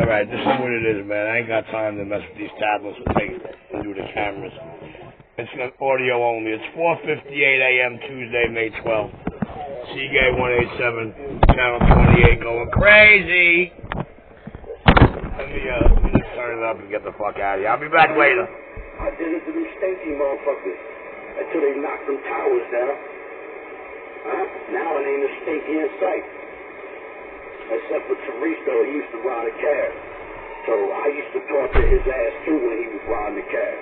Alright, this is what it is, man. I ain't got time to mess with these tablets and do the cameras. It's audio only. It's 4:58 a.m. Tuesday, May 12th. Seagate 187, channel 28, going crazy. Let me just turn it up and get the fuck out of here. I'll be back later. I did it to them stinky motherfuckers until they knocked them towers down. Now it ain't a stinky in sight. Except for Teresa, he used to ride a cab. So I used to talk to his ass too when he was riding the cab.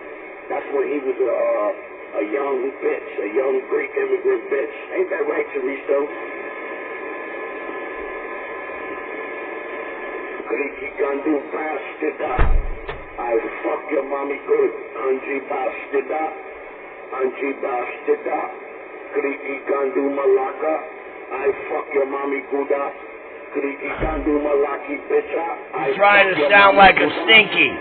That's when he was a young bitch, a young Greek immigrant bitch. Ain't that right, Teresa? Greeky Gandu Bastida. I fuck your mommy good. Anji Bastida. Anji Bastida. Greeky Gandu Malaka. I fuck your mommy Guda. Greeky Gandu Malaki bitcha. I'm trying to sound like a stinky.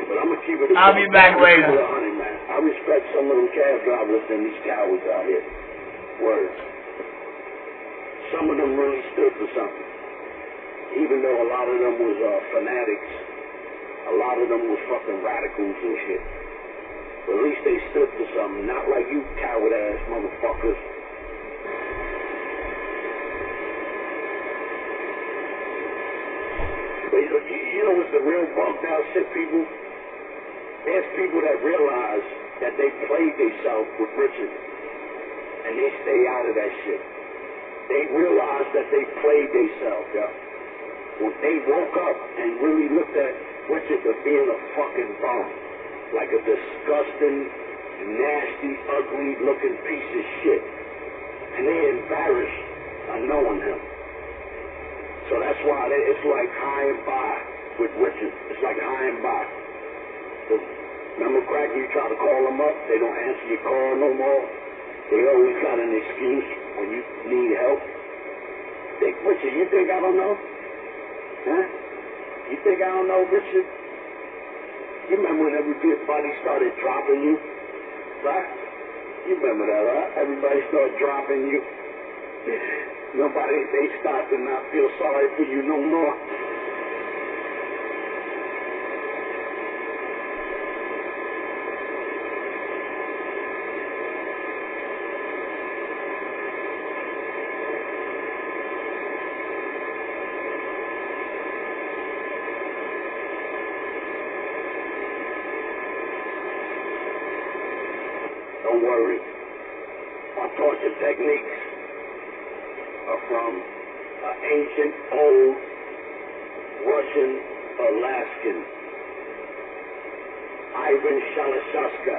But I'm gonna keep it. I'll be back later. I respect some of them cab drivers and these cowards out here. Word. Some of them really stood for something. Even though a lot of them was fanatics, a lot of them was fucking radicals and shit. But at least they stood for something, not like you coward ass motherfuckers. But you know what's the real bumped out shit, people? There's people that realize that they played themselves with Richard, and they stay out of that shit. They realize that they played themselves, yo. When they woke up and really looked at Richard as being a fucking bum, like a disgusting, nasty, ugly looking piece of shit, and they're embarrassed of knowing him. So that's why it's like high and by with Richard. It's like high and by. Remember, Crack, you try to call them up, they don't answer your call no more. They always got an excuse when you need help. Richard, you think I don't know? Huh? You think I don't know, Richard? You remember when everybody started dropping you? Right? You remember that, right? Everybody started dropping you. They start to not feel sorry for you no more. Don't worry. My torture techniques are from an ancient, old Russian Alaskan, Ivan Shalashaska,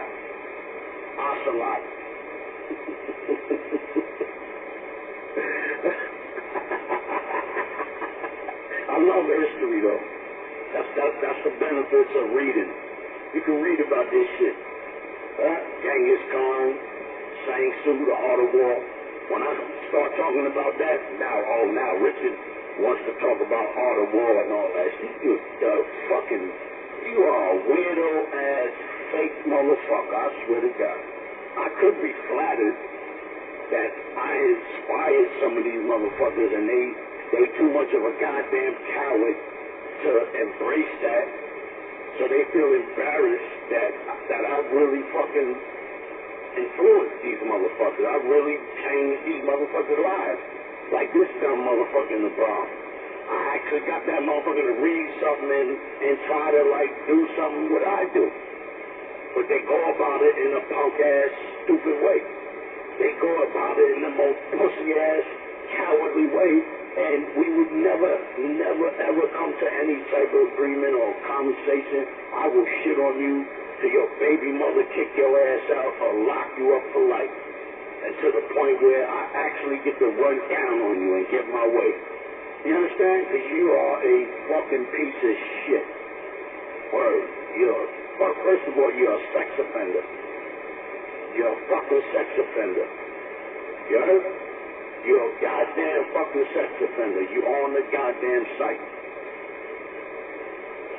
Ocelot. I love history, though. That's the benefits of reading. You can read about this shit. Genghis Khan, Sang Soo, the Art of War. When I start talking about that, now Richard wants to talk about Art of War and all that shit. You are a weirdo ass fake motherfucker, I swear to God. I could be flattered that I inspired some of these motherfuckers and they too much of a goddamn coward to embrace that. So they feel embarrassed that I've really fucking influenced these motherfuckers. I've really changed these motherfuckers' lives. Like this dumb motherfucker in the Bronx. I actually got that motherfucker to read something and try to like do something what I do. But they go about it in a punk ass, stupid way. They go about it in the most pussy ass, cowardly way. And we would never, ever come to any type of agreement or conversation. I will shit on you till your baby mother kick your ass out or lock you up for life. And to the point where I actually get to run down on you and get my way. You understand? Because you are a fucking piece of shit. Word. First of all, you're a sex offender. You're a fucking sex offender. You heard? You're a goddamn fucking sex offender. You on the goddamn site.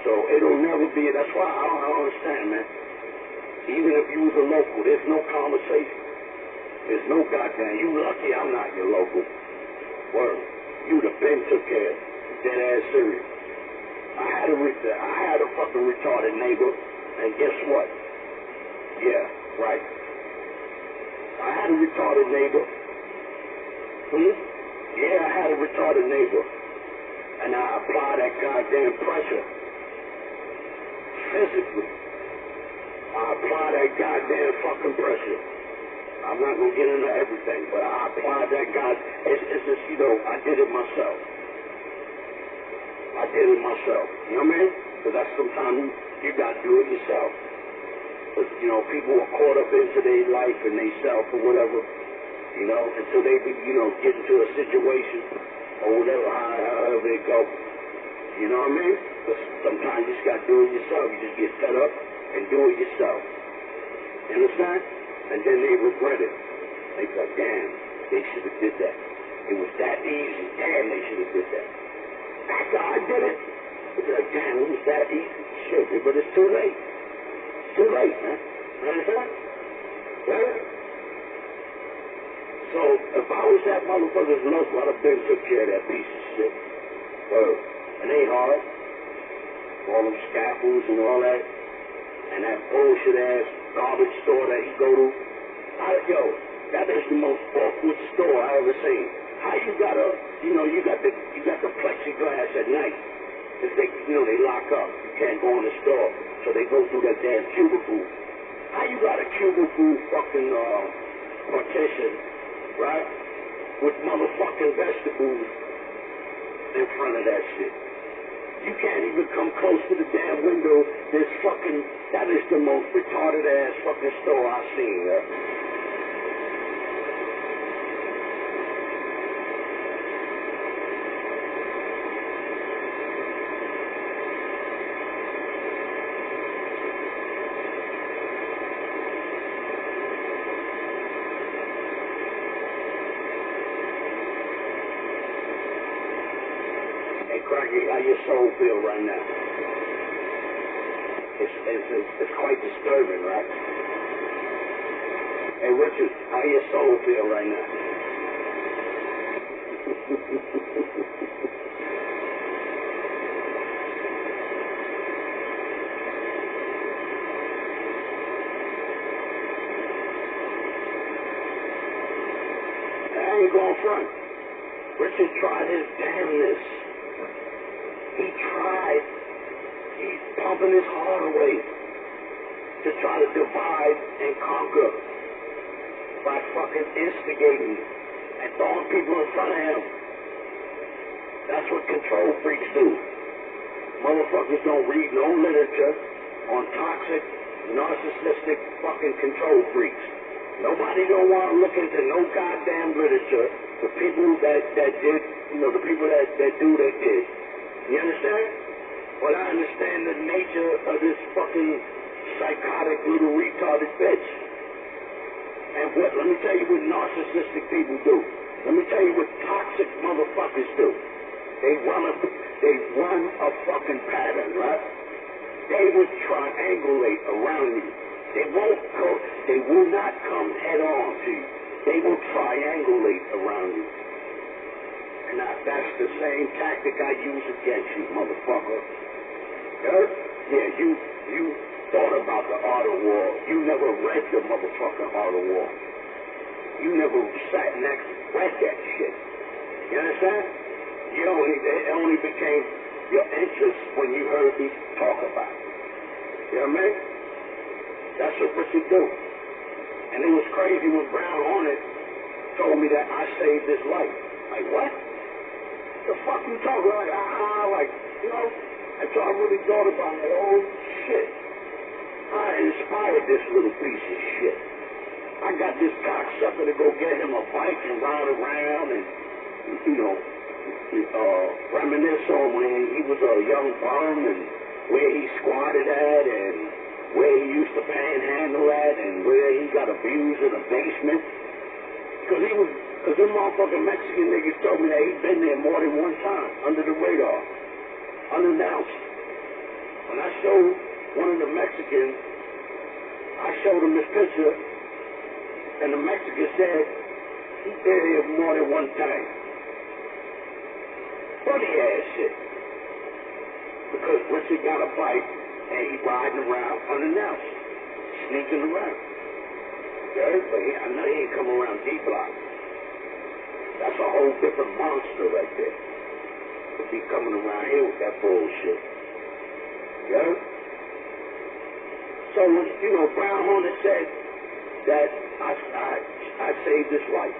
So it'll never be, that's why I don't understand, man. Even if you was a local, there's no conversation. There's no goddamn, you lucky I'm not your local. Word. Dead ass serious. I had a fucking retarded neighbor, and guess what? Yeah, right. I had a retarded neighbor. Yeah, I had a retarded neighbor. And I applied that goddamn pressure. Physically. I applied that goddamn fucking pressure. I'm not gonna get into everything, but I applied that it's just, you know, I did it myself. I did it myself. You know what I mean? Because that's sometimes you gotta do it yourself. But, you know, people are caught up into their life and they self or whatever, you know, until they, you know, get into a situation or whatever, however they go. You know what I mean? But sometimes you just gotta do it yourself. You just get fed up and do it yourself. You understand? And then they regret it. They go, damn, they should have did that. It was that easy. Damn, they should have did that. After I did it, it's like, damn, it was that easy. Shit, but it's too late. It's too late, man. You understand? Right? So, if I was that motherfucker's local, I'd have been took care of that piece of shit. It ain't hard. All them scaffolds and all that. And that bullshit ass garbage store that he go to. Yo, that is the most awkward store I ever seen. How you got you got the plexiglass at night. If they, they lock up. You can't go in the store. So they go through that damn cubicle. How you got a cubicle fucking partition, right? With motherfucking vegetables in front of that shit. You can't even come close to the damn window. That is the most retarded ass fucking store I've seen, Hey, Cracky, how your soul feel right now? It's quite disturbing, right? Hey, Richard, how your soul feel right now? I ain't going front. Richard tried his damnness. He's pumping his heart away to try to divide and conquer by fucking instigating and throwing people in front of him. That's what control freaks do. Motherfuckers don't read no literature on toxic, narcissistic fucking control freaks. Nobody don't want to look into no goddamn literature. The people that did, the people that do, they did. You understand? But I understand the nature of this fucking psychotic little retarded bitch. And let me tell you what narcissistic people do. Let me tell you what toxic motherfuckers do. They run a fucking pattern, right? They would triangulate around you. They will not come head on to you. They will triangulate around you. Now, that's the same tactic I use against you, motherfucker. Yeah, you thought about the art of war. You never read the motherfucking art of war. You never sat next and read that shit. You understand? It only became your interest when you heard me talk about it. You know what I mean? That's what you do. And it was crazy when Brown Hornet told me that I saved his life. Like, what? The fuck you talking like, and so I really thought about it. Oh, shit. I inspired this little piece of shit. I got this cocksucker to go get him a bike and ride around and, reminisce on when he was a young bum and where he squatted at and where he used to panhandle at and where he got abused in the basement. Because them motherfucking Mexican niggas told me that he'd been there more than one time, under the radar, unannounced. When I showed one of the Mexicans, I showed him this picture, and the Mexican said, he's been here more than one time. What funny ass shit. Because Richard got a bike and he riding around unannounced, sneaking around. Yeah, but I know he ain't coming around D-Block. That's a whole different monster right there. To be coming around here with that bullshit. Yeah? So, you know, Brown Hornet said that I saved his life.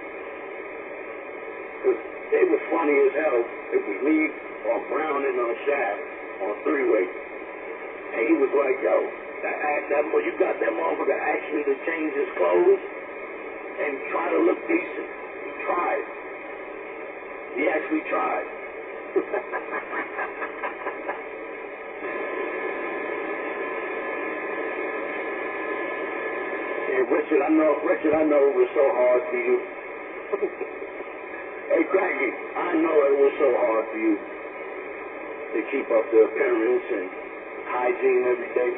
Because they were funny as hell if we leave on Brown and on Shaft on three-way. And he was like, yo, you got that motherfucker ask me to change his clothes and try to look decent. He tried. He actually tried. Hey, Richard, I know it was so hard for you. Hey, Cracky, I know it was so hard for you to keep up the appearance and hygiene every day.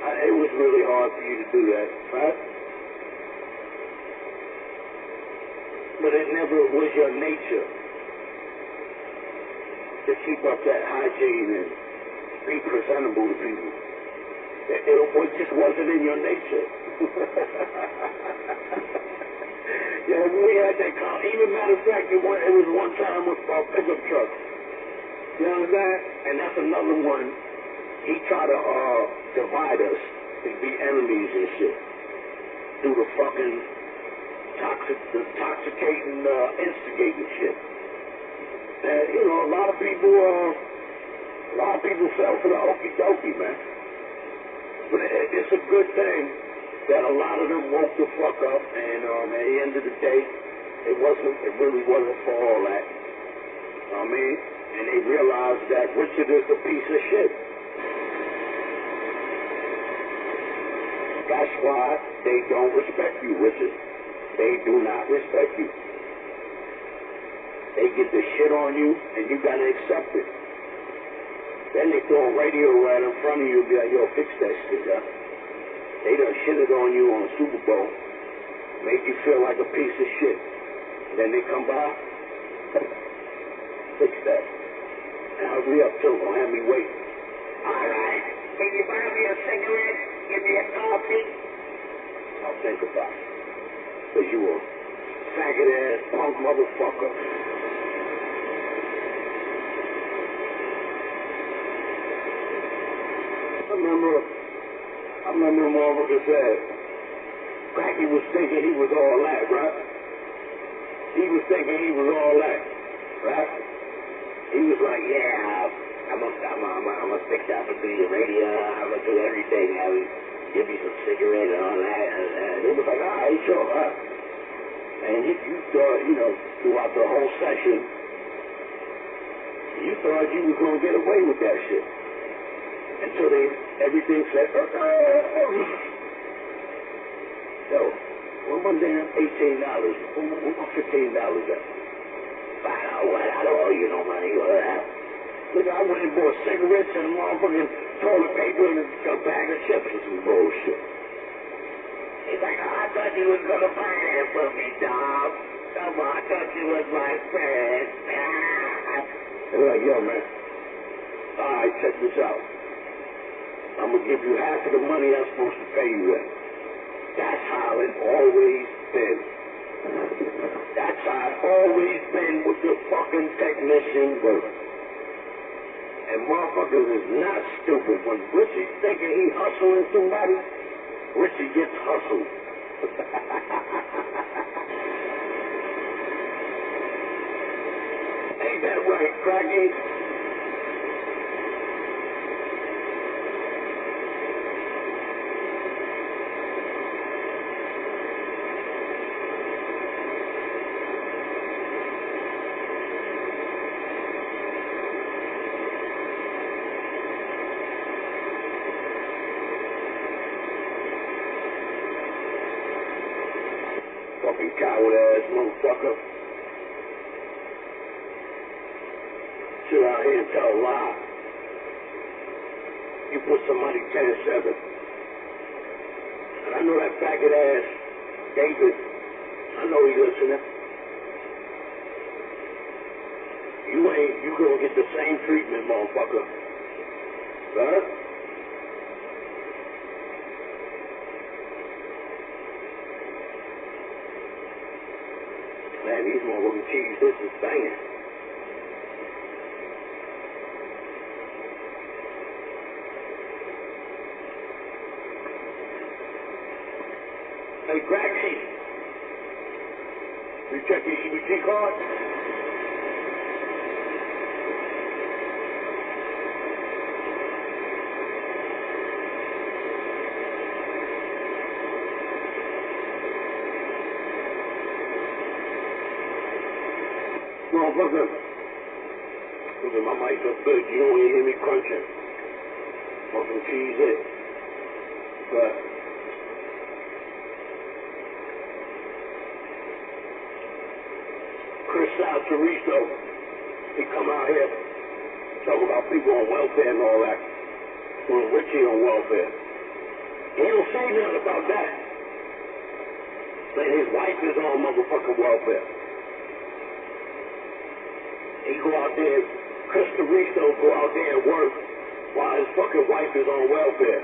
It was really hard for you to do that, right? But it never was your nature to keep up that hygiene and be presentable to people. It just wasn't in your nature. Yeah, we had that comment. Even matter of fact, it was one time with pickup trucks. You understand? And that's another one. He tried to divide us and be enemies and shit through the fucking intoxicating, instigating shit. And you know, a lot of people fell for the okie dokie, man. But it's a good thing that a lot of them woke the fuck up, and at the end of the day, it really wasn't for all that. I mean, and they realized that Richard is a piece of shit. That's why they don't respect you, Richard. They do not respect you. They get the shit on you, and you gotta accept it. Then they throw a radio right in front of you and be like, yo, fix that shit, huh? They done shitted on you on Super Bowl, make you feel like a piece of shit. And then they come by, fix that. And hurry up, too, don't have me wait. All right, can you buy me a cigarette? Give me a coffee? I'll think about it. Because you a faggot-ass punk motherfucker. I remember the motherfucker said, Cracky was thinking he was all that, right? He was thinking he was all that, right? He was like, yeah, I'm gonna fix up and do your radio, I'm gonna do everything, give me some cigarette and all that. And he was like, all right, sure, huh? And you thought, you know, throughout the whole session, you thought you was gonna get away with that shit. Until everything said, yo, where my damn $18? Where my $15 at? I don't owe you no money. Look, I went and bought cigarettes and motherfucking toilet paper and a bag of chips and some bullshit. He's like, I thought you was gonna buy that for me, dog. Come on, I thought you was my friend. They're like, yo, man. All right, check this out. I'm going to give you half of the money I'm supposed to pay you in. That's how it's always been. That's how it's always been with the fucking technician work. And motherfuckers is not stupid. When Richie's thinking he hustling somebody, Richie gets hustled. Ain't that right, Cracky? Fucking coward-ass motherfucker. Sit out here and tell a lie. You put somebody 10-7. And I know that faggot-ass David, I know he listening. You motherfucker will get the same treatment, motherfucker. Huh? Man, these motherfucking cheese, this is banging. Hey, Greggy, you check your EBT card? Motherfucker, look at my mic so good, you don't even hear me crunching. Want some cheese in. But Chris Salteristo, he come out here talking about people on welfare and all that. When Richie on welfare. He don't say nothing about that. Saying his wife is on motherfucking welfare. He go out there, Chris Salteristo go out there and work while his fucking wife is on welfare.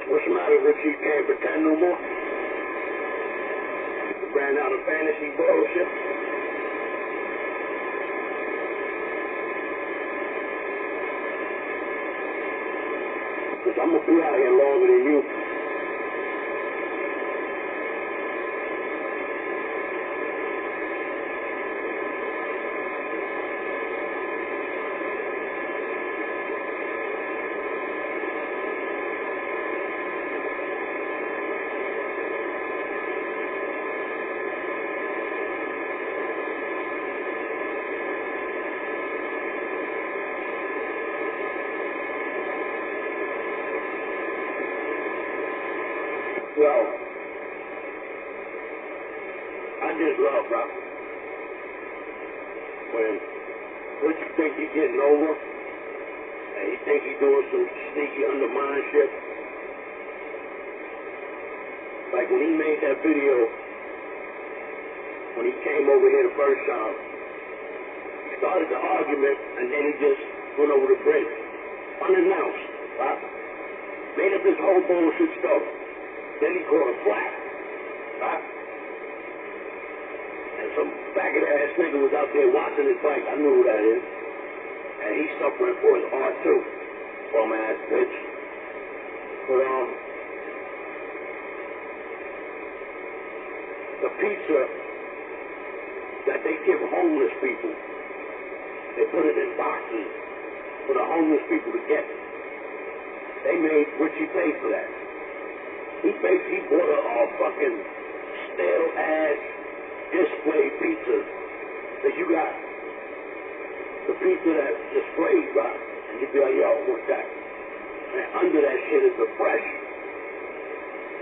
What's the matter, Richie? You can't pretend no more? You ran out of fantasy bullshit? Because I'm going to be out here longer than you. Well, I just love Rob. When Richie think he's getting over, and he think he's doing some sneaky undermine shit. Like when he made that video, when he came over here the first time, he started the argument, and then he just went over the bridge, unannounced, right? Made up this whole bullshit stuff. Then he caught a flat, right? And some faggot-ass nigga was out there watching his bike. I knew who that is. And he's suffering for his art, too. Bum-ass bitch. But, the pizza that they give homeless people, they put it in boxes for the homeless people to get. They made Richie pay for that. He basically bought a fucking stale-ass display pizza that you got. The pizza that's displayed, right? And you'd be like, yo, what's that? And under that shit is the fresh.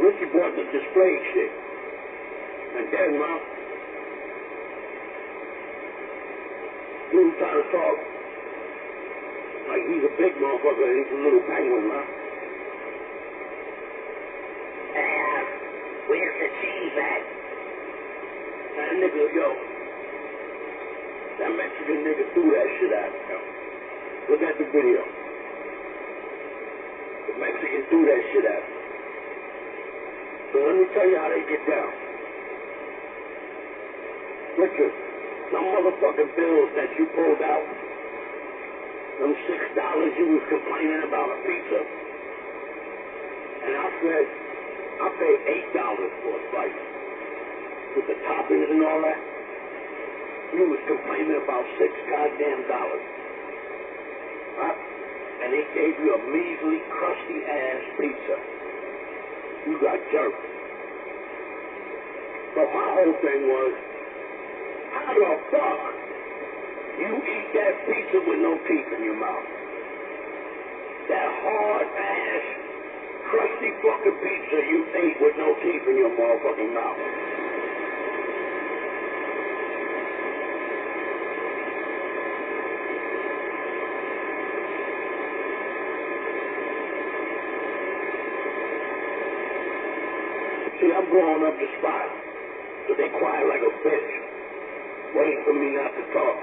Richie bought the display shit. And then, man, he was trying to talk like he's a big motherfucker and he's a little penguin, man. Where's the cheese at? That nigga, yo, that Mexican nigga threw that shit out, yo. Look at the video. The Mexican threw that shit out. So let me tell you how they get down. Richard, some motherfucking bills that you pulled out, them $6 you was complaining about a pizza, and I said, I paid $8 for a slice with the toppings and all that. You was complaining about $6 goddamn. Right? And they gave you a measly, crusty-ass pizza. You got jerked. But my whole thing was, how the fuck you eat that pizza with no teeth in your mouth? That hard-ass, crusty fucking pizza you ate with no teeth in your motherfucking mouth. See, I'm growing up the spot, but they quiet like a bitch, waiting for me not to talk.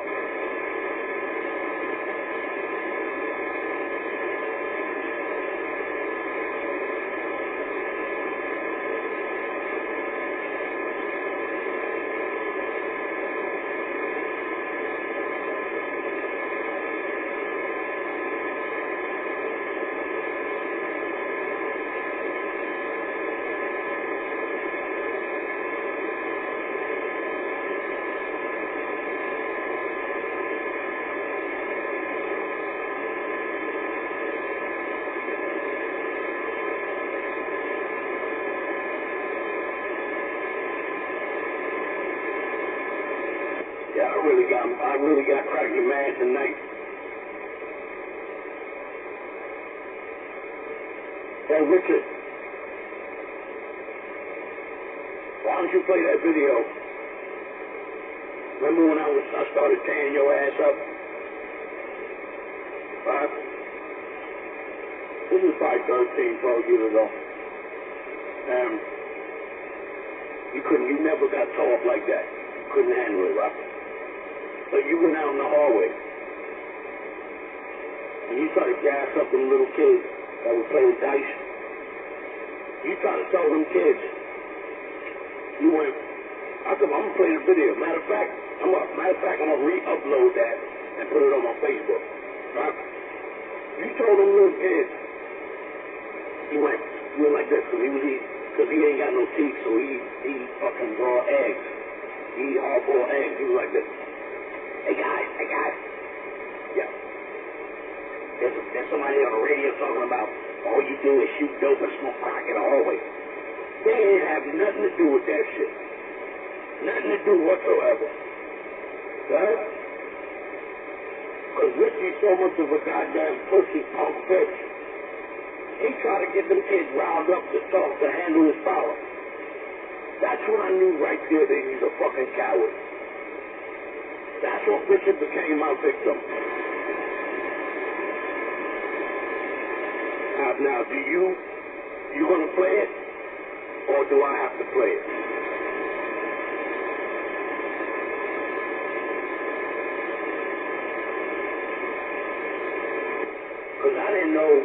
Yeah, I really got cracking mad tonight. Hey, Richard, why don't you play that video? Remember when I started tearing your ass up? Right? This is probably 13, 12 years ago. You never got tore up like that. You couldn't handle it, right? But you went out in the hallway, and you started gassing up them little kids that were playing dice. You tried to tell them kids. You went, I'm gonna play the video. Matter of fact, I'm gonna re-upload that and put it on my Facebook. Right? You told them little kids. You went like this because he ain't got no teeth, so he fucking raw eggs. He eat hard-boiled eggs. He was like this. Hey guys. Yeah. There's somebody on the radio talking about all you do is shoot dope and smoke crack in the hallway. They ain't have nothing to do with that shit. Nothing to do whatsoever. Right? Because Richie's so much of a goddamn pussy punk bitch. He tried to get them kids riled up to talk to handle his power. That's when I knew right there that he's a fucking coward. That's what Richard became my victim. Now, you gonna play it, or do I have to play it? Because I didn't know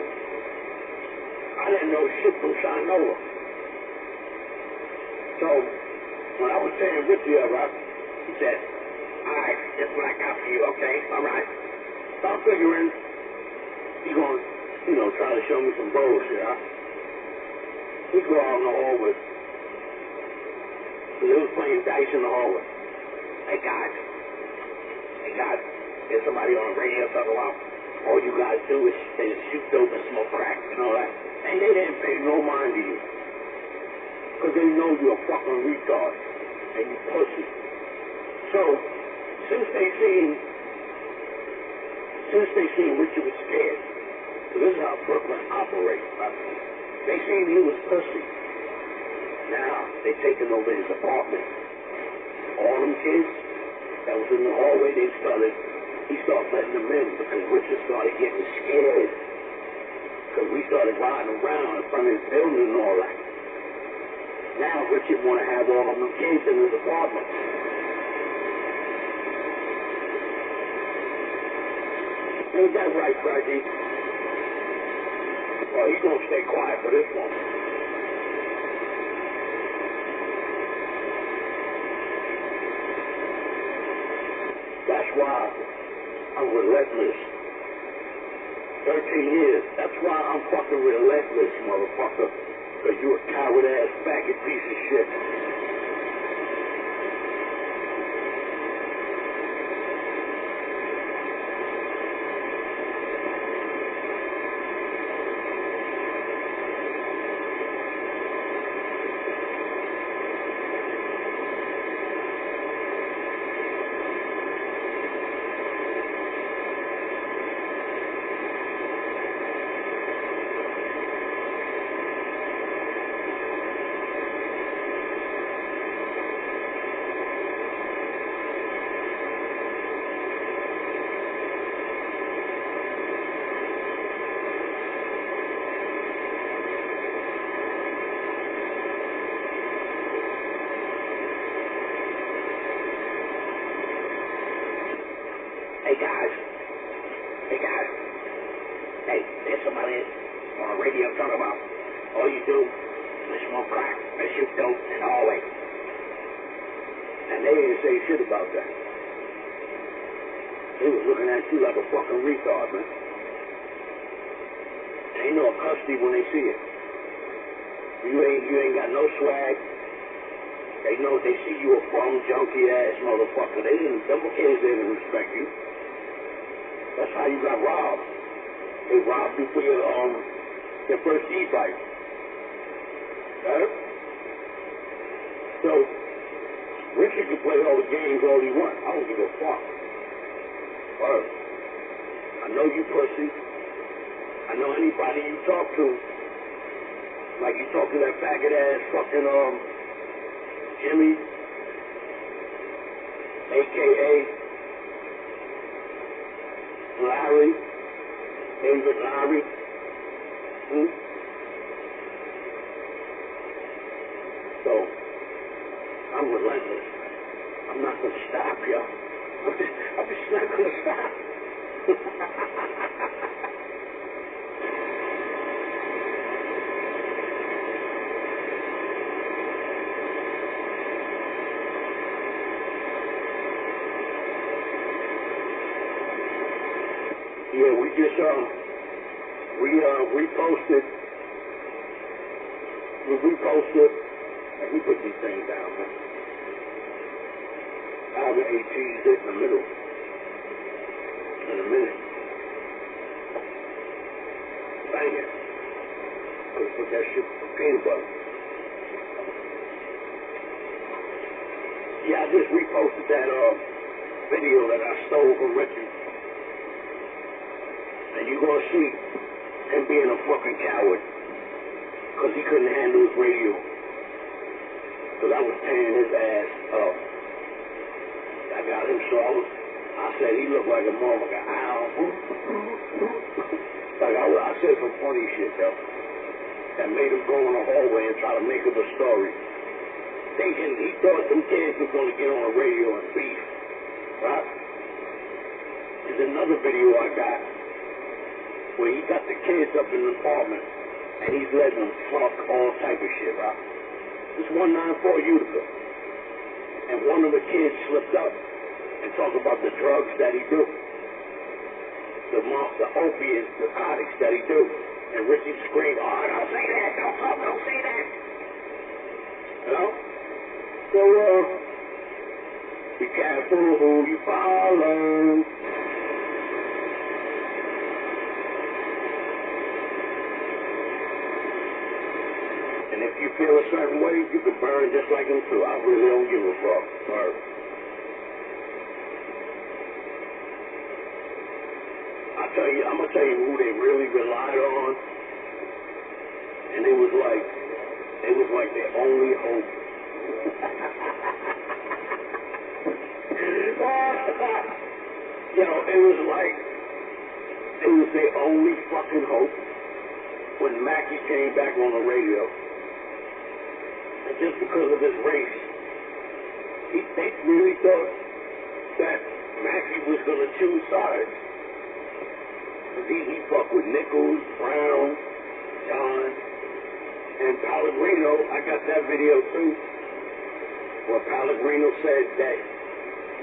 shit from Shinola. So, when I was saying Richie up, right, he said, alright, that's what I got for you, okay, alright. So I'm figuring he's going to, try to show me some bullshit, huh? He go out in the hallway. They was playing dice in the hallway. Hey guys, there's somebody on the radio talking about all you guys do is shoot dope and smoke crack and all that. And they didn't pay no mind to you. Because they know you're a fucking retard and you pussy. So, since they seen Richard was scared, so this is how Brooklyn operates, right? They seen he was pussy. Now, they taking over his apartment. All them kids that was in the hallway, he started letting them in because Richard started getting scared. Because we started riding around in front of his building and all that. Now Richard want to have all of them kids in his apartment. Ain't that right, Frankie? Well, he's going to stay quiet for this one. That's why I'm relentless. 13 years. That's why I'm fucking relentless, motherfucker. Because you a coward-ass, faggot piece of shit. here on the radio talking about all you do is smoke crack and shoot dope in the hallway. And they didn't say shit about that. They was looking at you like a fucking retard, man. They know a custody when they see it. You ain't got no swag. They know they see you a bum, junkie ass motherfucker. Them kids didn't respect you. That's how you got robbed. They robbed you for your first e-bike. Right? So Richard can play all the games all he wants. I don't give a fuck. Word. I know you pussy. I know anybody you talk to, like you talk to that faggot ass fucking Jimmy, a.k.a. Larry, David Larry. So, I'm relentless. I'm not going to stop, yo. I'm just not going to stop. Yeah, we just reposted. Let me put these things down, man. I'll get AT's in the middle in a minute. Bang it. Let's put that shit for peanut butter. Yeah, I just reposted that video that I stole from Richard. And you're going to see him being a fucking coward. Because he couldn't handle his radio. Because I was tearing his ass up. I got him so I said he looked like a motherfucker. Ow. Like I said some funny shit, though. That made him go in the hallway and try to make up a story. Thinking he thought some kids were going to get on the radio and beef. Right? There's another video I got where he got the kids up in the apartment and he's letting them fuck all type of shit, right? It's 194 Utica. And one of the kids slipped up and talked about the drugs that he do. The opiates, the narcotics that he do. And Richie screamed, oh, don't say that, don't say that. You know? So, be careful who you follow. And if you feel a certain way, you can burn just like him too. I really don't give a fuck. I'm gonna tell you who they really relied on. And it was like their only hope. It was their only fucking hope when Mackie came back on the radio. And just because of his race, they really thought that Mackie was going to choose sides. He fucked with Nichols, Brown, John, and Pellegrino. I got that video too, where Pellegrino said that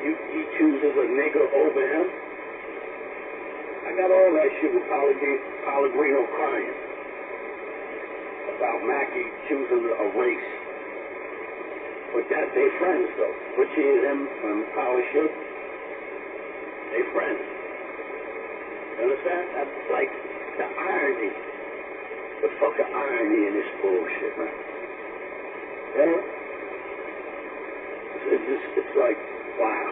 he chooses a nigger over him. I got all that shit with Pellegrino crying about Mackie choosing a race. But they friends though. Richie and him and Poliship, they friends. You understand? That's like the irony. The fucking irony in this bullshit, man. Yeah? It's like, wow.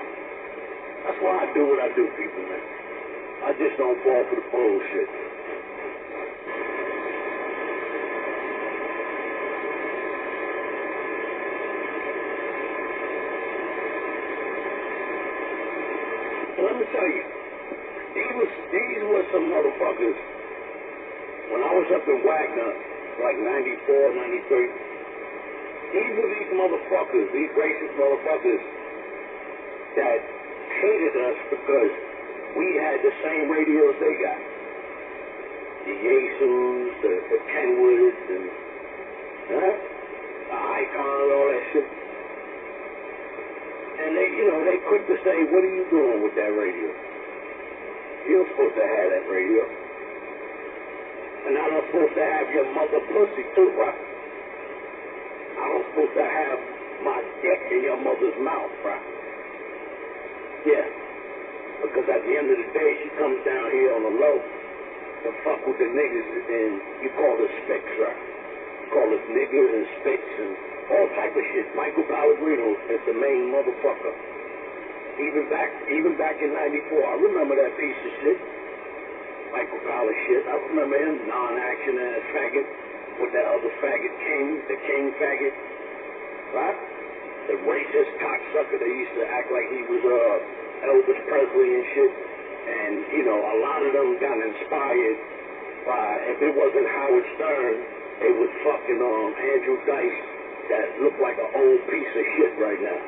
That's why I do what I do, people, man. I just don't fall for the bullshit. Let me tell you, these were some motherfuckers. When I was up in Wagner, like 94, 93, these were these motherfuckers, these racist motherfuckers that hated us because we had the same radios they got. You Jesus, the Kenwoods, and the Icons, all that shit. And they quick to say, what are you doing with that radio? You're supposed to have that radio. And I don't supposed to have your mother pussy too, right? I don't supposed to have my dick in your mother's mouth, right? Yeah. Because at the end of the day, she comes down here on the low to fuck with the niggas, and you call us spics, right? You call us niggas and spics and all type of shit. Michael Pellegrino is the main motherfucker. Even back in '94, I remember that piece of shit. Michael Powell shit. I remember him, non-action ass faggot, with that other faggot the King faggot, right? The racist cocksucker that used to act like he was Elvis Presley and shit. And a lot of them got inspired by, if it wasn't Howard Stern, it was fucking Andrew Dice that looked like an old piece of shit right now.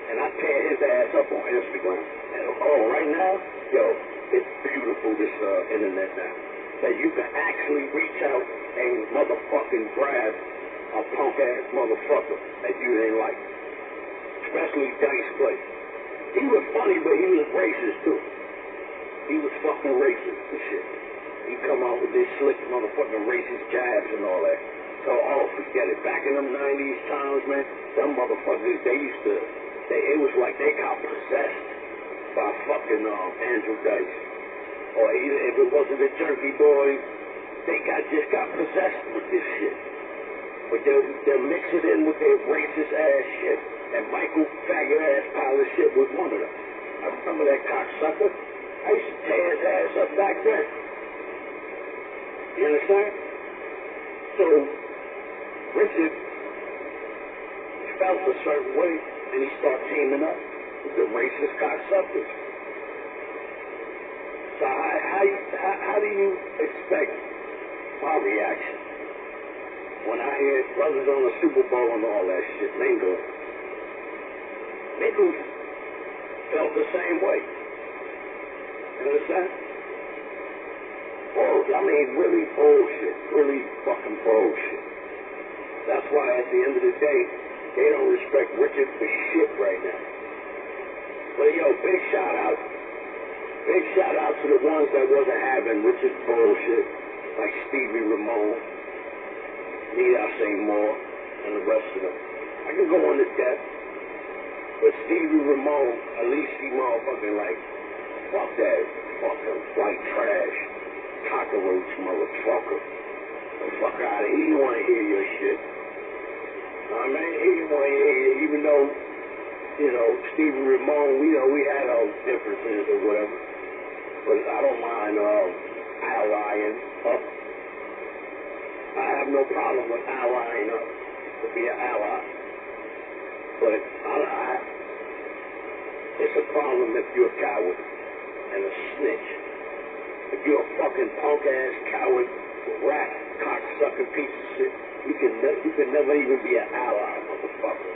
And I tear his ass up on Instagram. And right now, it's beautiful, this internet now. That you can actually reach out and motherfucking grab a punk ass motherfucker that you didn't like. Especially Dice Clay. He was funny, but he was racist too. He was fucking racist and shit. He come out with this slick motherfucking racist jabs and all that. So, forget it. Back in them 90s times, man, them motherfuckers, it was like they got possessed by fucking Andrew Dice. Or either if it wasn't the Jerky Boys, they just got possessed with this shit. But they'll mix it in with their racist ass shit. And Michael faggot ass pile of shit was one of them. I remember that cocksucker. I used to tear his ass up back then. You understand? So Richard felt a certain way, and he started teaming up with the racist cocksuckers. So how do you expect my reaction when I hear brothers on the Super Bowl and all that shit mingling? Niggas felt the same way. You understand? Really bullshit. Really fucking bullshit. That's why at the end of the day, they don't respect Richard for shit right now. But big shout out to the ones that wasn't having Richard's bullshit, like Stevie Ramone, Need I Say More, and the rest of them. I can go on to death, but Stevie Ramone, at least he motherfucking like, fuck that fucking white trash, cockroach motherfucker. The fuck out of here. He didn't want to hear your shit. He didn't want to hear you, even though, Stevie Ramone, we had our differences or whatever. But I don't mind allying up. I have no problem with allying up to be an ally. But it's a problem if you're a coward and a snitch. If you're a fucking punk-ass coward, rat, cocksucker piece of shit, you can never even be an ally, motherfucker.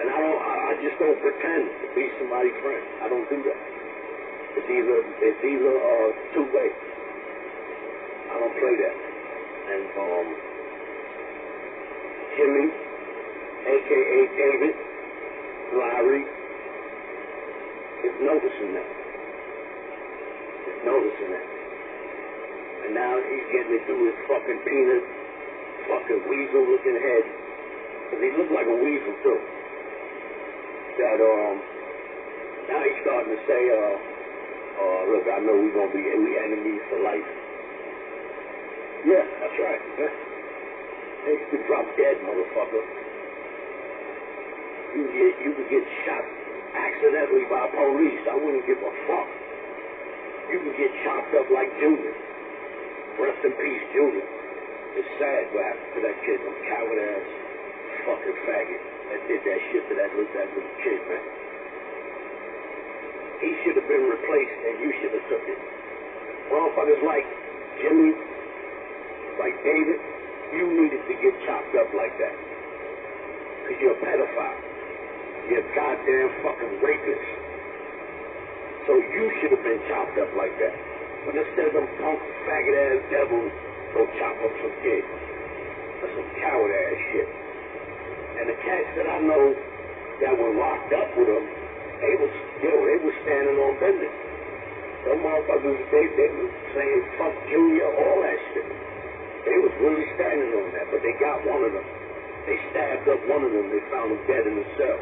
And I just don't pretend to be somebody's friend. I don't do that. It's either two ways. I don't play that. And Jimmy, a.k.a. David, Larry, is noticing that. And now he's getting it through his fucking peanut, fucking weasel-looking head. Because he looked like a weasel, too. That, now he's starting to say, look, I know we enemies for life. Yeah, that's right. Yeah. Hey, you could drop dead, motherfucker. You could get shot accidentally by police. I wouldn't give a fuck. You could get chopped up like Junior. Rest in peace, Junior. It's sad what happened to that kid, some coward-ass fucking faggot that did that shit to that little kid, man. He should have been replaced, and you should have took it. Motherfuckers like Jimmy, like David, you needed to get chopped up like that. Because you're a pedophile. You're a goddamn fucking rapist. So you should have been chopped up like that. But instead of them punk, faggot-ass devils, go chop up some kids. That's some coward-ass shit. And the cats that I know that were locked up with them, they was standing on business. Some motherfuckers, they was saying fuck Junior, all that shit. They was really standing on that, but they got one of them. They stabbed up one of them, they found him dead in the cell.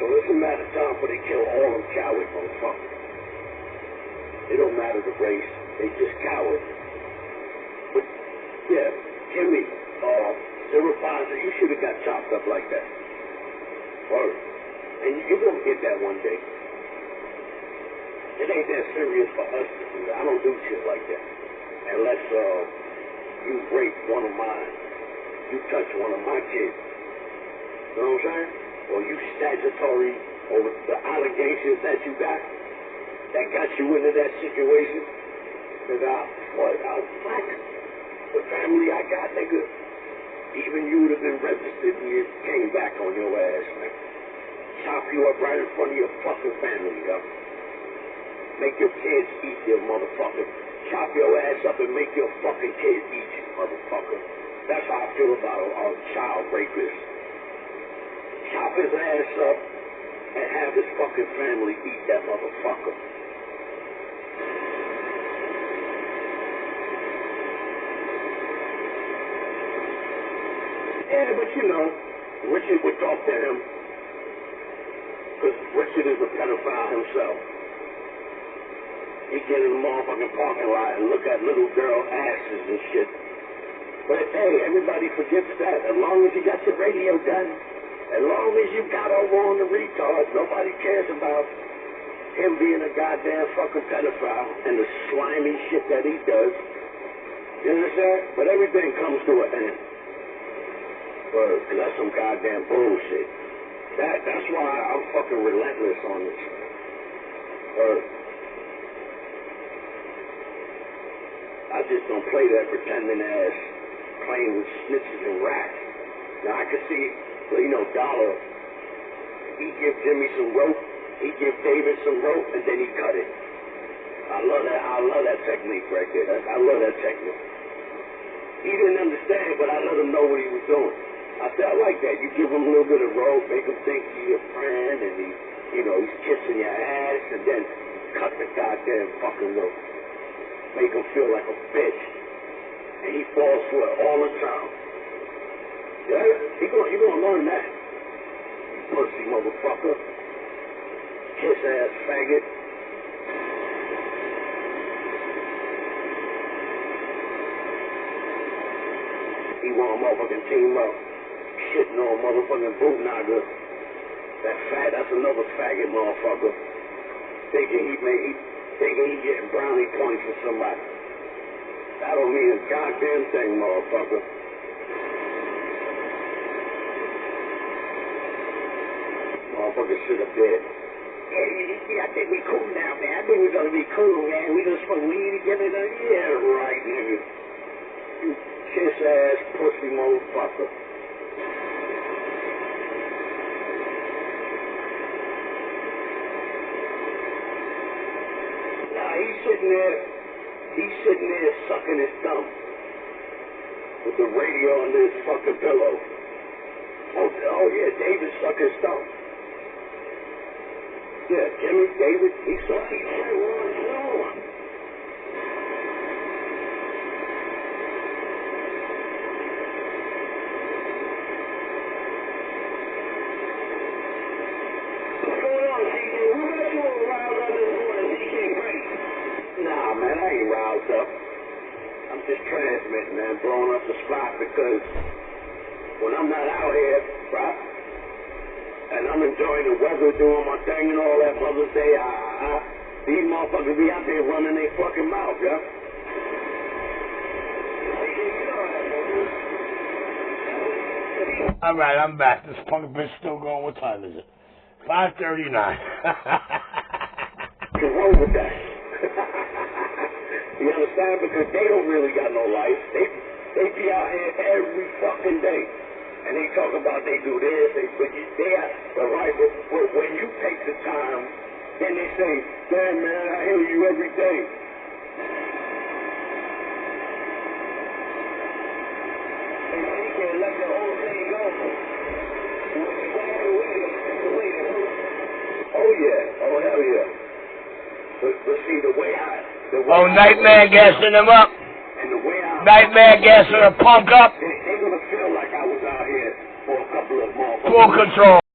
So it's a matter of time before they kill all them coward motherfuckers. It don't matter the race, they just cowards. But, yeah, Jimmy, Zero Positive, you should have got chopped up like that. Word. And you're going to get that one day. It ain't that serious for us to do that. I don't do shit like that. Unless you rape one of mine. You touch one of my kids. You know what I'm saying? Or you statutory over the allegations that you got that got you into that situation. Because I'll fuck the family I got, nigga. Even you would have been registered and you came back on your ass, man. Chop you up right in front of your fucking family, yo. Make your kids eat your motherfucker. Chop your ass up and make your fucking kids eat you, motherfucker. That's how I feel about a child rapist. Chop his ass up and have his fucking family eat that motherfucker. Yeah, but you know, Richard would talk to him. Because Richard is a pedophile himself. He'd get in the motherfucking parking lot and look at little girl asses and shit. But hey, everybody forgets that. As long as you got your radio done, as long as you got over on the retard, nobody cares about him being a goddamn fucking pedophile and the slimy shit that he does. You understand? But everything comes to an end. Cause that's some goddamn bullshit. That's why I'm fucking relentless on this. I just don't play that pretending ass playing with snitches and rats. Now I can see, well, you know, Dollar, he give Jimmy some rope, he give David some rope, and then he cut it. I love that technique right there. I love that technique. He didn't understand, but I let him know what he was doing. I said, I like that. You give him a little bit of rope, make him think you're your friend, and he's kissing your ass, and then cut the goddamn fucking rope. Make him feel like a bitch. And he falls for it all the time. Yeah? You're gonna learn that. You pussy motherfucker. Kiss ass faggot. He want a motherfucking team up. Shitting on motherfucking bootnagger. That's another faggot motherfucker. Thinking he getting brownie points for somebody. That don't mean a goddamn thing, motherfucker. Motherfucker should have dead. Yeah, I think we cool now, man. I think we're gonna be cool, man. We gonna smoke weed together. Yeah, right, nigga. You kiss ass pussy motherfucker. He's sitting there sucking his thumb with the radio under his fucking pillow. Oh yeah, David sucked his thumb. Yeah, Jimmy, David, he sucked his thumb. Nah, man, I ain't roused up. I'm just transmitting, man, blowing up the spot because when I'm not out here, right, and I'm enjoying the weather, doing my thing and all that Mother's Day, these motherfuckers be out there running their fucking mouth, yeah? All right, I'm back. This punk bitch still going. What time is it? 5:39. What's wrong with that? You understand? Because they don't really got no life. They be out here every fucking day. And they talk about they do this, they have the right, but when you take the time, then they say, damn man, I hear you every day. here and let the whole thing go. Oh yeah, oh hell yeah. But see the way Nightmare gassing him up. and the way Nightmare gassing a punk up. they're gonna feel like I was out here for a couple of months. Full control.